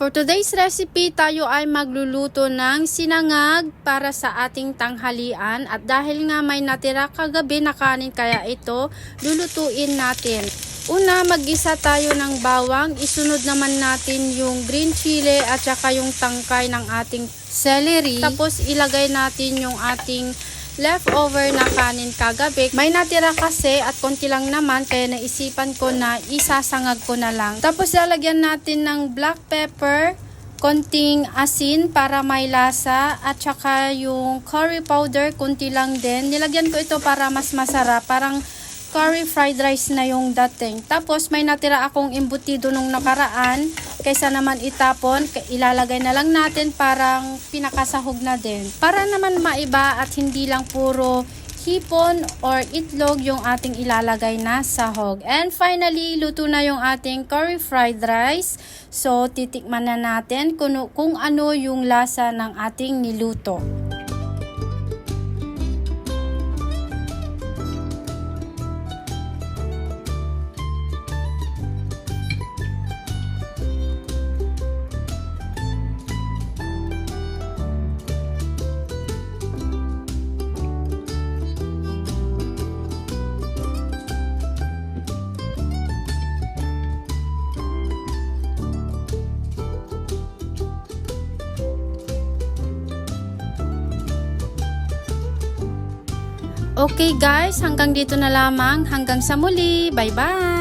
For today's recipe, tayo ay magluluto ng sinangag para sa ating tanghalian. At dahil nga may natira kagabi na kanin, kaya ito lulutuin natin. Una, mag-isa tayo ng bawang. Isunod naman natin yung green chili at saka yung tangkay ng ating celery. Tapos ilagay natin yung ating leftover na kanin kagabi. May natira kasi at konti lang naman, kaya naisipan ko na isasangag ko na lang. Tapos lalagyan natin ng black pepper, konting asin para may lasa, at saka yung curry powder, konti lang din. Nilagyan ko ito para mas masarap, parang curry fried rice na yung dating. Tapos may natira akong embutido nung nakaraan, kaysa naman itapon, ilalagay na lang natin, parang pinakasahog na din. Para naman maiba at hindi lang puro hipon or itlog yung ating ilalagay na sahog. And finally, luto na yung ating curry fried rice. So, titikman na natin kung ano yung lasa ng ating niluto. Okay guys, hanggang dito na lamang. Hanggang sa muli. Bye-bye!